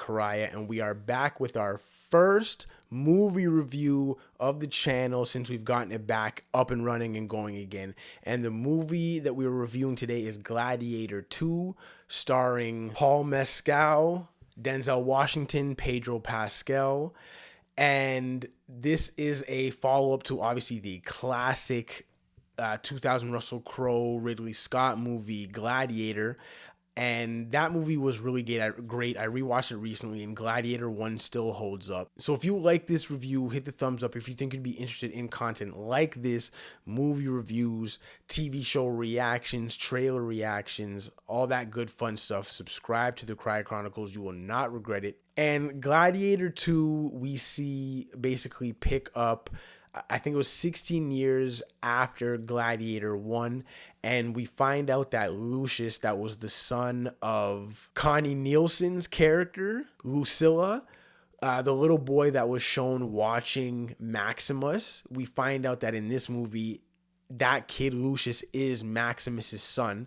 Correia, and we are back with our first movie review of the channel since we've gotten it back up and running and going again. And the movie that we're reviewing today is Gladiator 2, starring Paul Mescal, Denzel Washington, Pedro Pascal. And this is a follow-up to obviously the classic 2000 Russell Crowe, Ridley Scott movie, Gladiator. And that movie was really great. I rewatched it recently, and Gladiator 1 still holds up. So if you like this review, hit the thumbs up. If you think you'd be interested in content like this, movie reviews, TV show reactions, trailer reactions, all that good fun stuff, subscribe to the Correia Chronicles. You will not regret it. And Gladiator 2, we see basically pick up, I think it was 16 years after Gladiator 1, and we find out that Lucius, that was the son of Connie Nielsen's character, Lucilla, the little boy that was shown watching Maximus, we find out that in this movie, that kid Lucius is Maximus's son,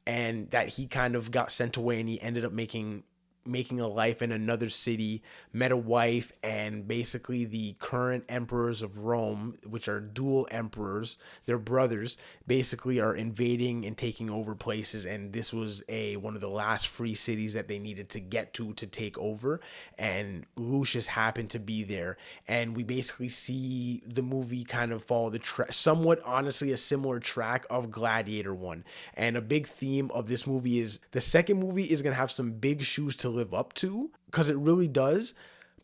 and that he kind of got sent away and he ended up making a life in another city, met a wife, and basically the current emperors of Rome, which are dual emperors, they're brothers, basically are invading and taking over places, and this was one of the last free cities that they needed to get to take over, and Lucius happened to be there. And we basically see the movie kind of follow the somewhat honestly a similar track of Gladiator 1. And a big theme of this movie is the second movie is going to have some big shoes to live up to, because it really does.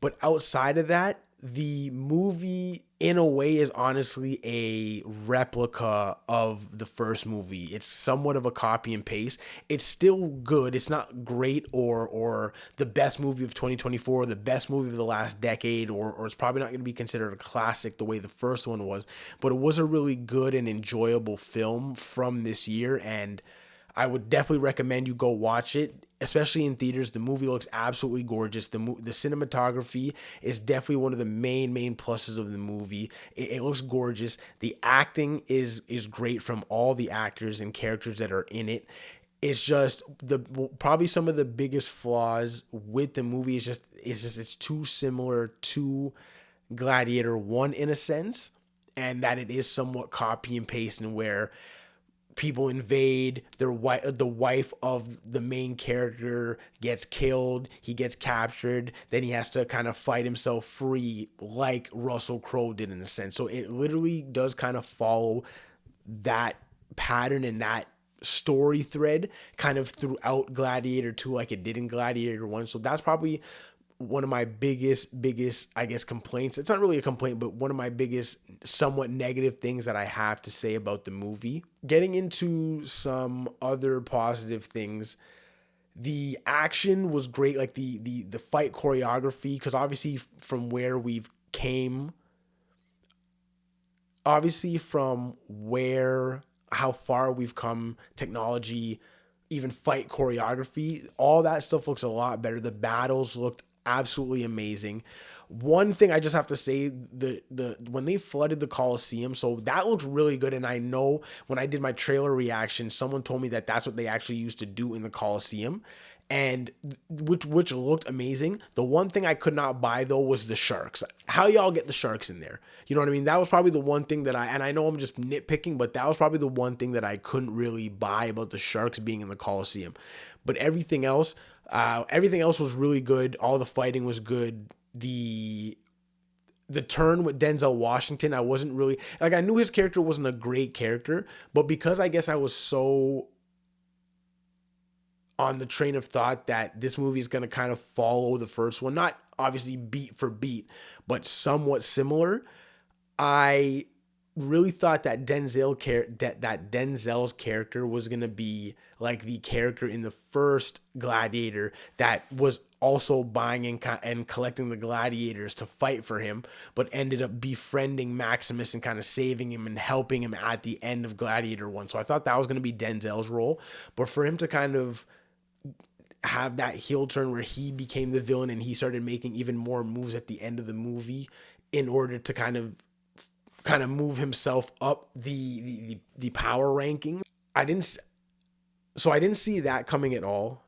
But outside of that, the movie in a way is honestly a replica of the first movie. It's somewhat of a copy and paste. It's still good. It's not great or the best movie of 2024, the best movie of the last decade, or it's probably not going to be considered a classic the way the first one was, but it was a really good and enjoyable film from this year, and I would definitely recommend you go watch it, especially in theaters. The movie looks absolutely gorgeous. The cinematography is definitely one of the main pluses of the movie. It looks gorgeous. The acting is great from all the actors and characters that are in it. It's just probably some of the biggest flaws with the movie is just it's too similar to Gladiator 1 in a sense, and that it is somewhat copy and paste, and where people invade, the wife of the main character gets killed, he gets captured, then he has to kind of fight himself free like Russell Crowe did in a sense. So it literally does kind of follow that pattern and that story thread kind of throughout Gladiator 2 like it did in Gladiator 1. So that's probably one of my biggest, I guess, complaints. It's not really a complaint, but one of my biggest, somewhat negative things that I have to say about the movie. Getting into some other positive things, the action was great, like the fight choreography, because obviously from where we've came, how far we've come, technology, even fight choreography, all that stuff looks a lot better. The battles looked absolutely amazing. One thing I just have to say, the when they flooded the Coliseum, so that looks really good. And I know when I did my trailer reaction, someone told me that that's what they actually used to do in the Coliseum, and which looked amazing. The one thing I could not buy though was the sharks. How y'all get the sharks in there? You know what I mean? That was probably the one thing that I know I'm just nitpicking, but that was probably the one thing that I couldn't really buy about the sharks being in the Coliseum. But everything else was really good. All the fighting was good. The turn with Denzel Washington, I wasn't really, like, I knew his character wasn't a great character, but because I guess I was so on the train of thought that this movie is going to kind of follow the first one, not obviously beat for beat, but somewhat similar, I really thought that Denzel's character was going to be like the character in the first Gladiator that was also buying and collecting the gladiators to fight for him, but ended up befriending Maximus and kind of saving him and helping him at the end of Gladiator 1. So I thought that was going to be Denzel's role, but for him to kind of have that heel turn where he became the villain and he started making even more moves at the end of the movie in order to kind of move himself up the power ranking. I didn't see that coming at all.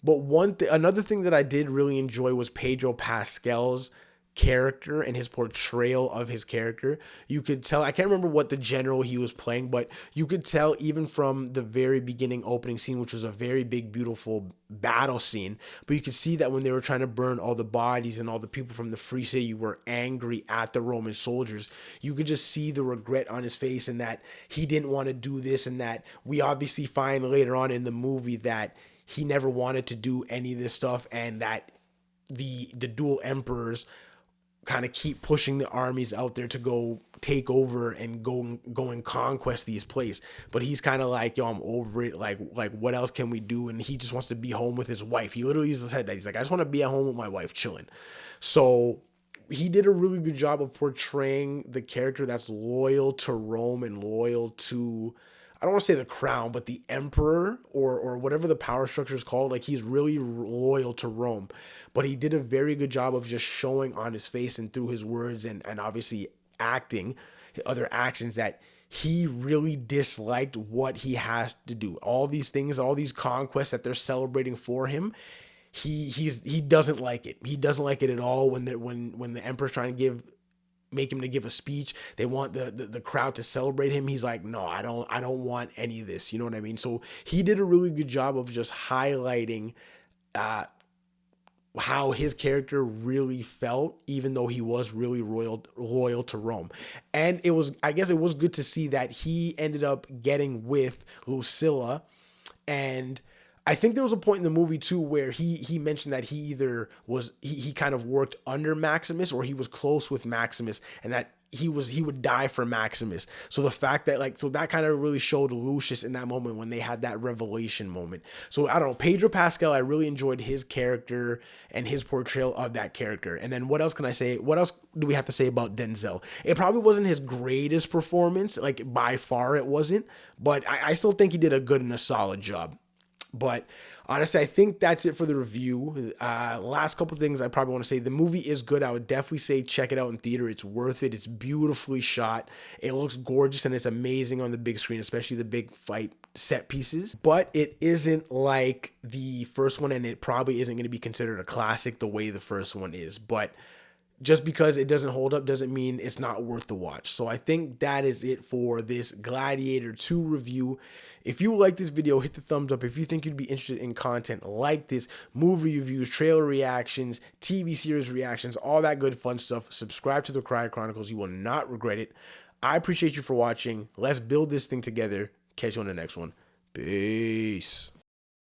But another thing that I did really enjoy was Pedro Pascal's character and his portrayal of his character. You could tell, I can't remember what the general he was playing, but you could tell even from the very beginning opening scene, which was a very big, beautiful battle scene. But you could see that when they were trying to burn all the bodies and all the people from the free city were angry at the Roman soldiers, you could just see the regret on his face and that he didn't want to do this, and that we obviously find later on in the movie that he never wanted to do any of this stuff, and that the dual emperors kind of keep pushing the armies out there to go take over and go and conquest these places. But he's kind of like, yo, I'm over it. Like what else can we do? And he just wants to be home with his wife. He literally just said that. He's like, I just want to be at home with my wife chilling. So he did a really good job of portraying the character that's loyal to Rome and loyal to, I don't want to say the crown, but the emperor or whatever the power structure is called. Like, he's really loyal to Rome, but he did a very good job of just showing on his face and through his words and obviously acting, other actions, that he really disliked what he has to do. All these things, all these conquests that they're celebrating for him, he doesn't like it. He doesn't like it at all when the emperor's trying to make him to give a speech. They want the crowd to celebrate him. He's like, no, I don't want any of this. You know what I mean? So he did a really good job of just highlighting how his character really felt, even though he was really loyal to Rome. And I guess it was good to see that he ended up getting with Lucilla. And I think there was a point in the movie too where he mentioned that he either was he kind of worked under Maximus, or he was close with Maximus, and that he would die for Maximus. So the fact that that kind of really showed Lucius in that moment when they had that revelation moment. So I don't know, Pedro Pascal, I really enjoyed his character and his portrayal of that character. And then what else can I say? What else do we have to say about Denzel? It probably wasn't his greatest performance, like by far it wasn't, but I still think he did a good and a solid job. But honestly, I think that's it for the review. Last couple things I probably want to say. The movie is good. I would definitely say check it out in theater. It's worth it. It's beautifully shot. It looks gorgeous, and it's amazing on the big screen, especially the big fight set pieces. But it isn't like the first one, and it probably isn't going to be considered a classic the way the first one is. But just because it doesn't hold up doesn't mean it's not worth the watch. So I think that is it for this Gladiator 2 review. If you like this video, hit the thumbs up. If you think you'd be interested in content like this, movie reviews, trailer reactions, TV series reactions, all that good fun stuff, subscribe to the Correia Chronicles. You will not regret it. I appreciate you for watching. Let's build this thing together. Catch you on the next one. Peace.